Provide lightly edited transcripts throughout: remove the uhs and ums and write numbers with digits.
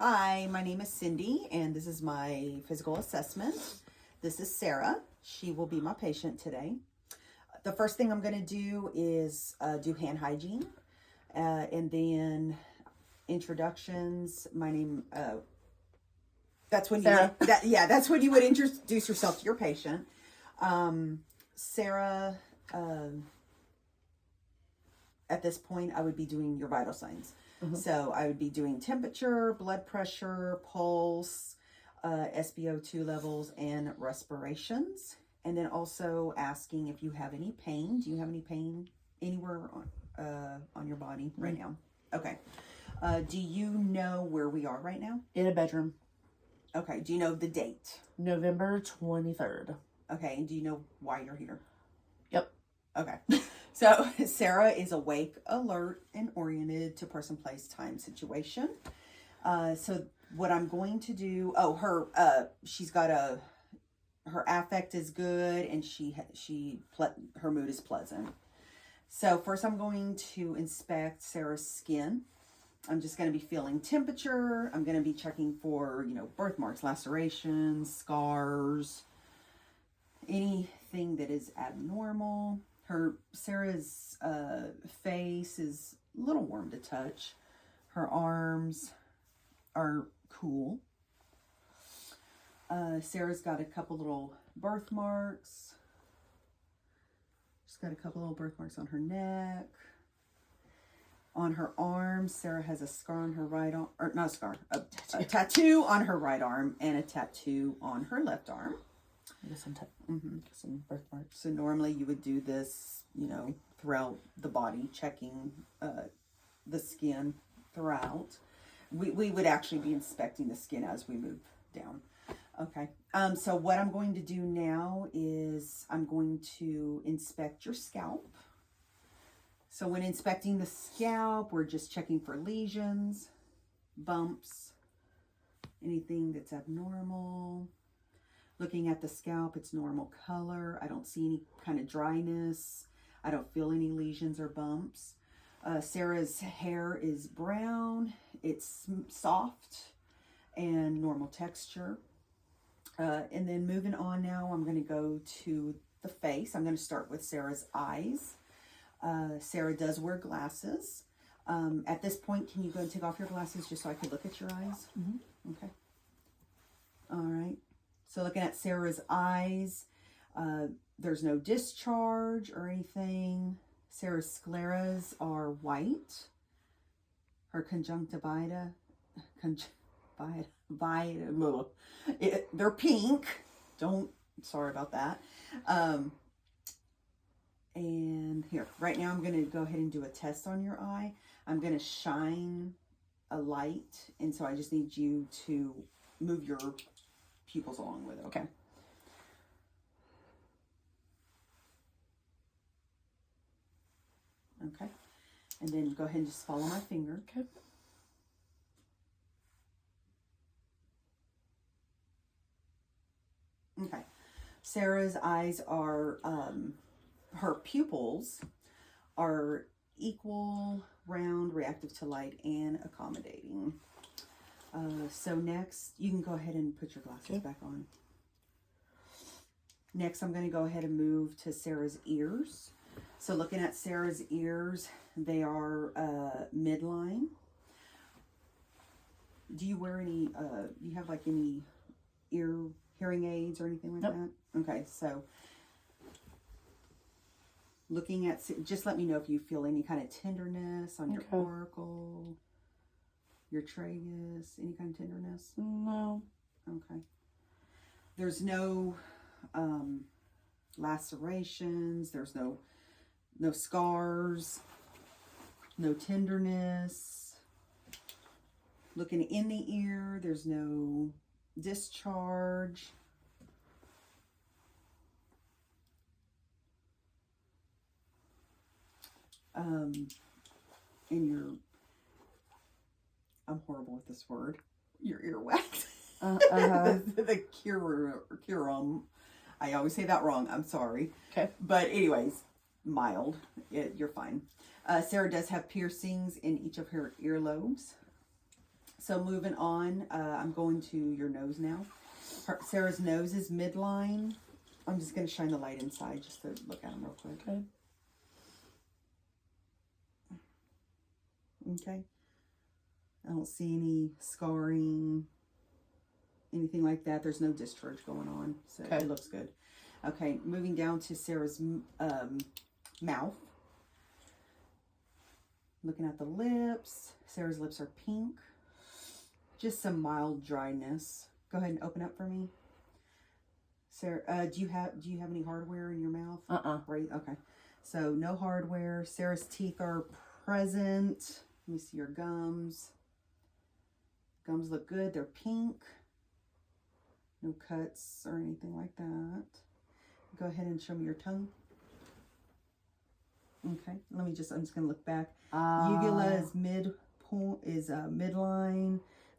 Hi, my name is Cindy, and this is my physical assessment. This is Sarah. She will be my patient today. The first thing I'm going to do is do hand hygiene, and then introductions. My name. That's when Sarah. that's when you would introduce yourself to your patient. Sarah. At this point, I would be doing your vital signs. Mm-hmm. So I would be doing temperature, blood pressure, pulse, SpO2 levels, and respirations. And then also asking if you have any pain. Do you have any pain anywhere on your body right now? Okay. Do you know where we are right now? In a bedroom. Okay. Do you know the date? November 23rd. Okay. And do you know why you're here? Yep. Okay. So Sarah is awake, alert, and oriented to person, place, time, situation. So what I'm going to do, she's got her affect is good, and her mood is pleasant. So first I'm going to inspect Sarah's skin. I'm just going to be feeling temperature. I'm going to be checking for, birthmarks, lacerations, scars, anything that is abnormal. Sarah's face is a little warm to touch. Her arms are cool. Sarah's got a couple little birthmarks. She's got a couple little birthmarks on her neck. On her arms, Sarah has a scar on her right arm, or not a scar, a tattoo on her right arm and a tattoo on her left arm. Some birthmarks. So normally you would do this, throughout the body, checking the skin throughout. We would actually be inspecting the skin as we move down. Okay. So what I'm going to do now is I'm going to inspect your scalp. So when inspecting the scalp, we're just checking for lesions, bumps, anything that's abnormal. Looking at the scalp, it's normal color. I don't see any kind of dryness. I don't feel any lesions or bumps. Sarah's hair is brown. It's soft and normal texture. And then moving on now, I'm going to go to the face. I'm going to start with Sarah's eyes. Sarah does wear glasses. At this point, can you go and take off your glasses just so I can look at your eyes? Mm-hmm. Okay. All right. So looking at Sarah's eyes, there's no discharge or anything. Sarah's scleras are white. Her conjunctiva, they're pink. Sorry about that. And here, right now I'm going to go ahead and do a test on your eye. I'm going to shine a light, and so I just need you to move your pupils along with it, okay? Okay. And then go ahead and just follow my finger. Okay. Okay. Sarah's eyes are, her pupils are equal, round, reactive to light, and accommodating. So next, you can go ahead and put your glasses back on. Next, I'm going to go ahead and move to Sarah's ears. So looking at Sarah's ears, they are midline. Do you wear any, you have like any hearing aids or anything like that? Okay, so looking at, just let me know if you feel any kind of tenderness on your auricle, your tragus, any kind of tenderness? No. Okay. There's no lacerations. There's no scars. No tenderness. Looking in the ear, there's no discharge. In your, I'm horrible with this word, your earwax. The curum. I always say that wrong. I'm sorry. Okay. But anyways, mild. You're fine. Sarah does have piercings in each of her earlobes. So moving on, I'm going to your nose now. Sarah's nose is midline. I'm just going to shine the light inside just to look at them real quick. Okay. Okay. I don't see any scarring, anything like that. There's no discharge going on, so Okay. it looks good. Okay, moving down to Sarah's mouth. Looking at the lips. Sarah's lips are pink. Just some mild dryness. Go ahead and open up for me. Sarah, do you have any hardware in your mouth? Right. Okay. So no hardware. Sarah's teeth are present. Let me see your gums. Gums look good. They're pink. No cuts or anything like that. Go ahead and show me your tongue. Okay. I'm just going to look back. Uvula is midline.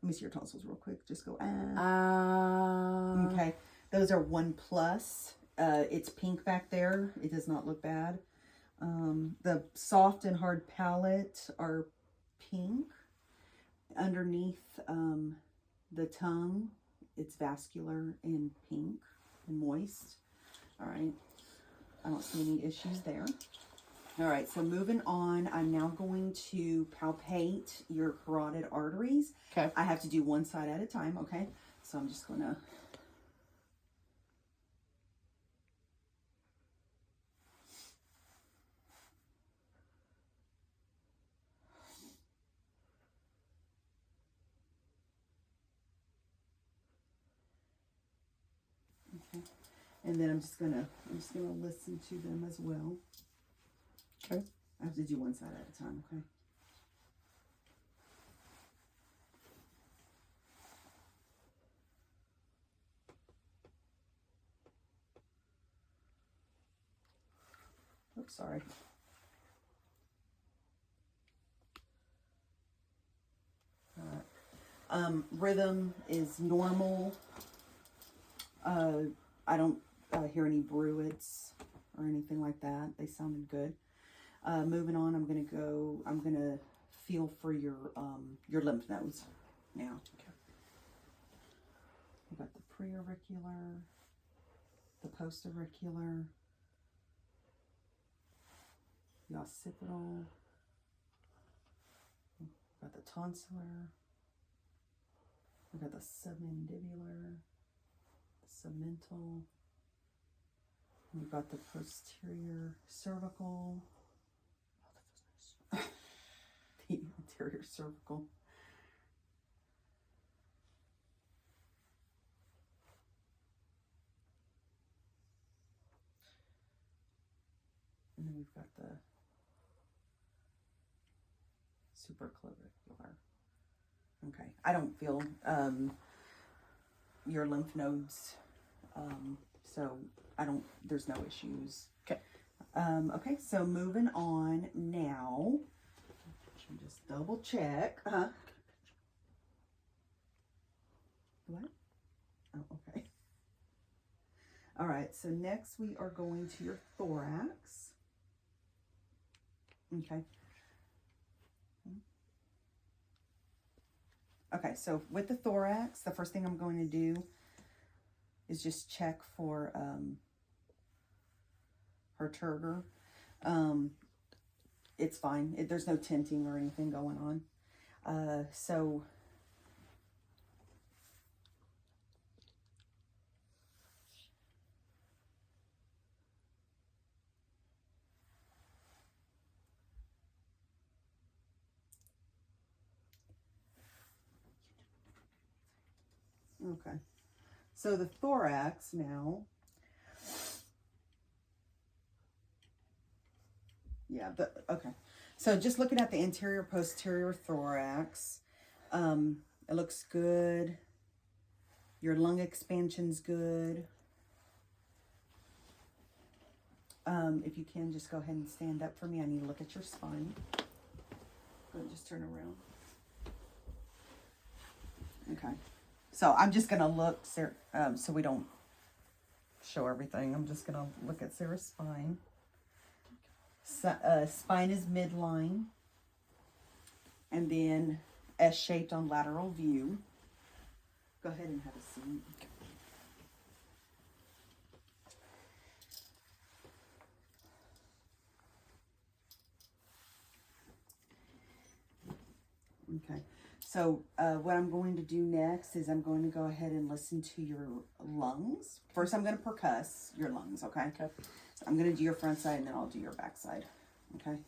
Let me see your tonsils real quick. Just go Okay. Those are 1+. It's pink back there. It does not look bad. The soft and hard palate are pink. Underneath the tongue, it's vascular and pink and moist. All right. I don't see any issues there. All right, so moving on, I'm now going to palpate your carotid arteries. Okay. I have to do one side at a time, okay? So I'm just going to... Okay. And then I'm just gonna listen to them as well. Okay. I have to do one side at a time, okay? Oops, sorry. Rhythm is normal. I don't hear any bruits or anything like that. They sounded good. Moving on, I'm gonna feel for your lymph nodes now. Okay. We got the preauricular, the postauricular, the occipital, got the tonsillar, we got the submandibular, the submental, we've got the posterior cervical, the anterior cervical. And then we've got the supraclavicular. Okay, I don't feel your lymph nodes, so there's no issues. Okay. Okay, so moving on now. Just double check. What? Oh, okay. All right, so next we are going to your thorax. Okay. Okay, so with the thorax, the first thing I'm going to do is just check for her turgor. It's fine. There's no tinting or anything going on. So okay. So the thorax now. Yeah, okay. So just looking at the anterior posterior thorax, it looks good. Your lung expansion's good. If you can, just go ahead and stand up for me. I need to look at your spine. Go ahead and just turn around. Okay. So I'm just going to look, Sarah, so we don't show everything. I'm just going to look at Sarah's spine. Spine is midline. And then S-shaped on lateral view. Go ahead and have a seat. Okay, so what I'm going to do next is I'm going to go ahead and listen to your lungs. First, I'm going to percuss your lungs, okay? Okay. So I'm going to do your front side and then I'll do your back side, okay?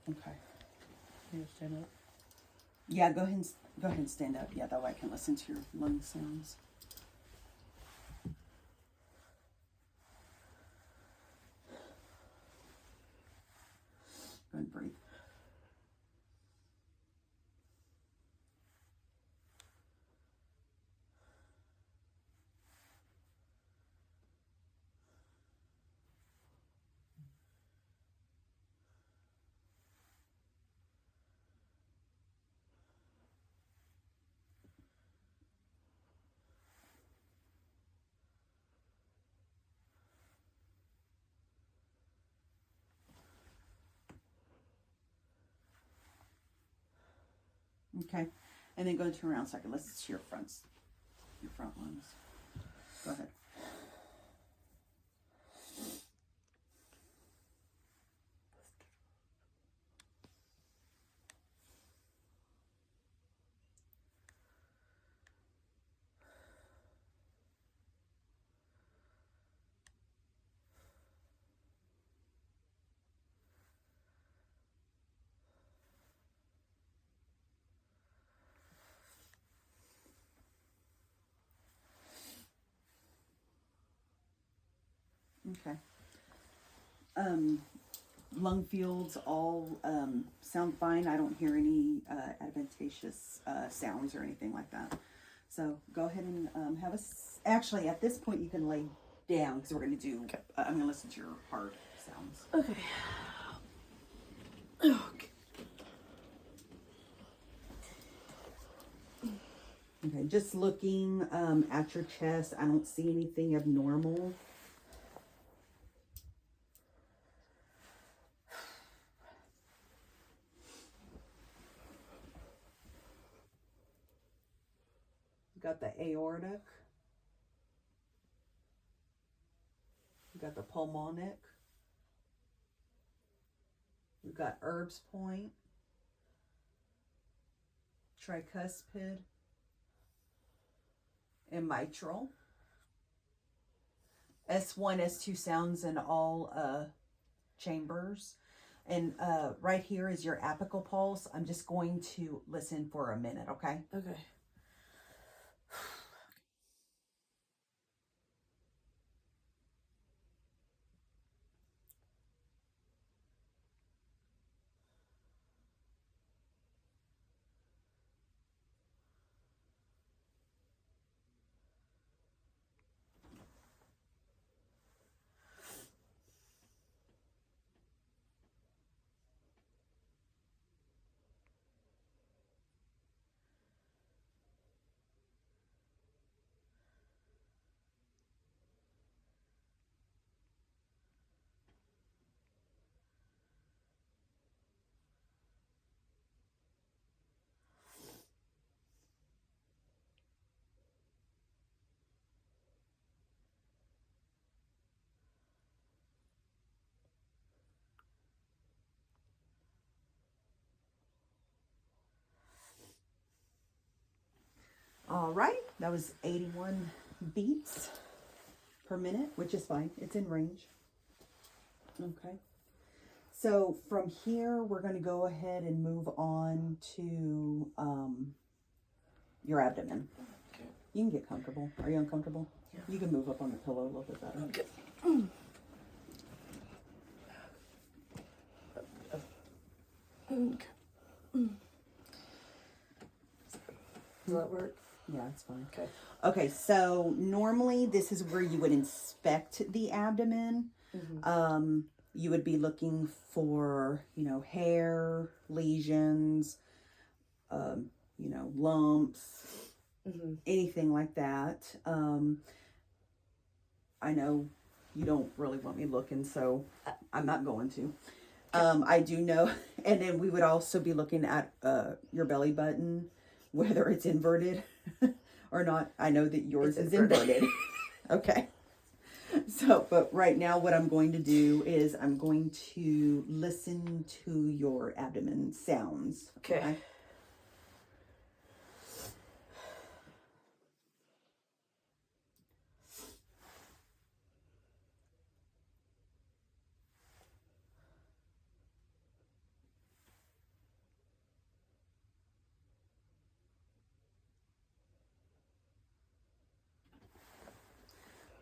Okay. You stand up. Yeah, go ahead and stand up. Yeah, that way I can listen to your lung sounds. Go ahead and breathe. Okay, and then go turn around so I can listen to your front lungs. Go ahead. Okay. Lung fields all sound fine. I don't hear any adventitious sounds or anything like that. So go ahead and actually, at this point, you can lay down because we're going to do, Okay. I'm going to listen to your heart sounds. Okay. Okay. Okay, just looking at your chest, I don't see anything abnormal. Got the aortic. We got the pulmonic. We've got Erb's point, tricuspid, and mitral. S1, S2 sounds in all chambers. And right here is your apical pulse. I'm just going to listen for a minute, okay? Okay. All right, that was 81 beats per minute, which is fine. It's in range. Okay. So from here, we're going to go ahead and move on to your abdomen. Okay. You can get comfortable. Are you uncomfortable? Yeah. You can move up on the pillow a little bit better. Okay. Okay. Does that work? Yeah, it's fine. Okay. Okay, so normally this is where you would inspect the abdomen. You would be looking for, hair, lesions, lumps, anything like that. I know you don't really want me looking, so I'm not going to. I do know, and then we would also be looking at your belly button, whether it's inverted or not. I know that yours is inverted. Okay. So, but right now what I'm going to do is I'm going to listen to your abdomen sounds. Okay.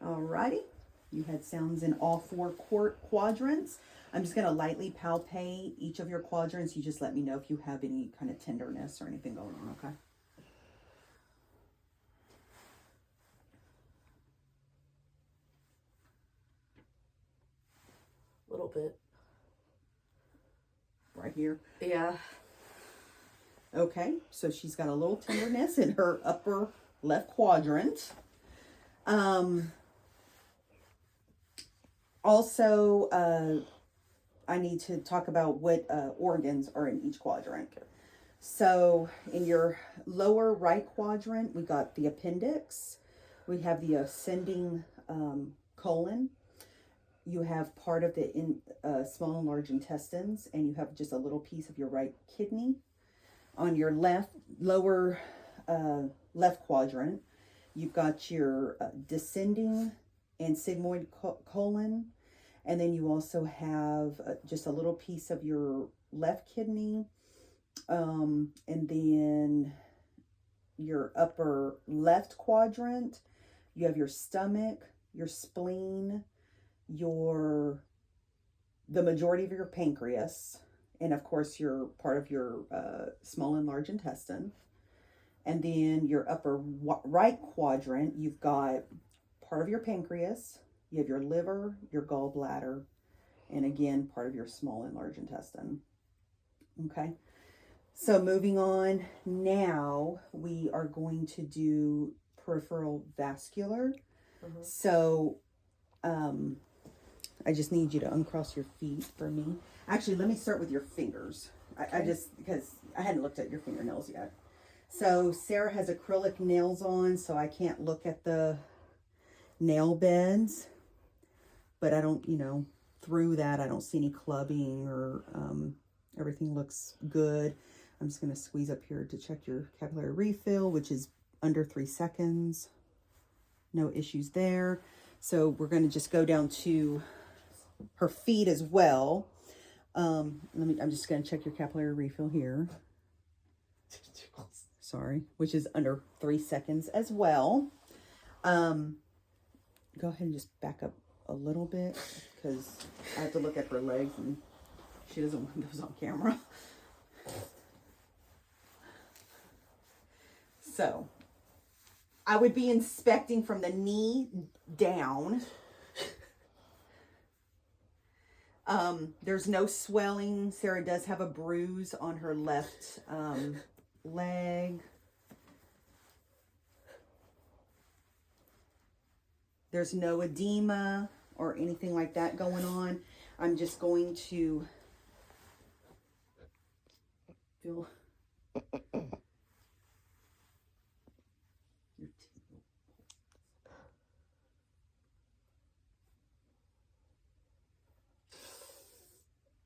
Alrighty. You had sounds in all four quadrants. I'm just going to lightly palpate each of your quadrants. You just let me know if you have any kind of tenderness or anything going on, okay? A little bit. Right here. Yeah. Okay, so she's got a little tenderness in her upper left quadrant. Also, I need to talk about what organs are in each quadrant. So in your lower right quadrant, we got the appendix. We have the ascending colon. You have part of the small and large intestines, and you have just a little piece of your right kidney. On your lower left quadrant, you've got your descending and sigmoid colon, and then you also have just a little piece of your left kidney, and then your upper left quadrant, you have your stomach, your spleen, the majority of your pancreas, and of course your part of your small and large intestine. And then your upper right quadrant, you've got part of your pancreas, you have your liver, your gallbladder, and again, part of your small and large intestine. Okay. So moving on, now we are going to do peripheral vascular. So, I just need you to uncross your feet for me. Actually, let me start with your fingers. I just, because I hadn't looked at your fingernails yet. So Sarah has acrylic nails on, so I can't look at the nail beds. But I don't, through that, I don't see any clubbing or everything looks good. I'm just going to squeeze up here to check your capillary refill, which is under 3 seconds. No issues there. So we're going to just go down to her feet as well. I'm just going to check your capillary refill here. Sorry, which is under 3 seconds as well. Go ahead and just back up a little bit because I have to look at her legs and she doesn't want those on camera. So I would be inspecting from the knee down. There's no swelling. Sarah does have a bruise on her left leg. There's no edema or anything like that going on. I'm just going to feel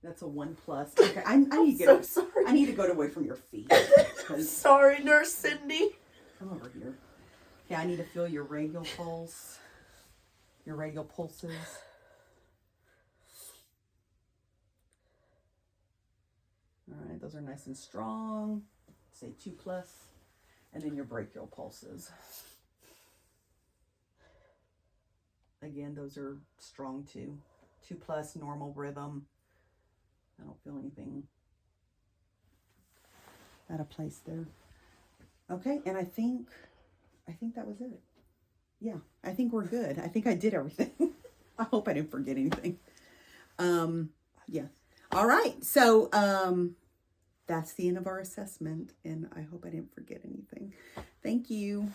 That's a 1+. Okay, I need to get. Sorry. I need to go away from your feet. Sorry, Nurse Cindy. Come over here. Okay, I need to feel your radial pulse. Your radial pulses. All right, those are nice and strong. Say 2+, and then your brachial pulses. Again, those are strong too. 2+, normal rhythm. I don't feel anything out of place there. Okay, and I think that was it. Yeah, I think we're good. I think I did everything. I hope I didn't forget anything. Yeah. All right. So, that's the end of our assessment, and I hope I didn't forget anything. Thank you.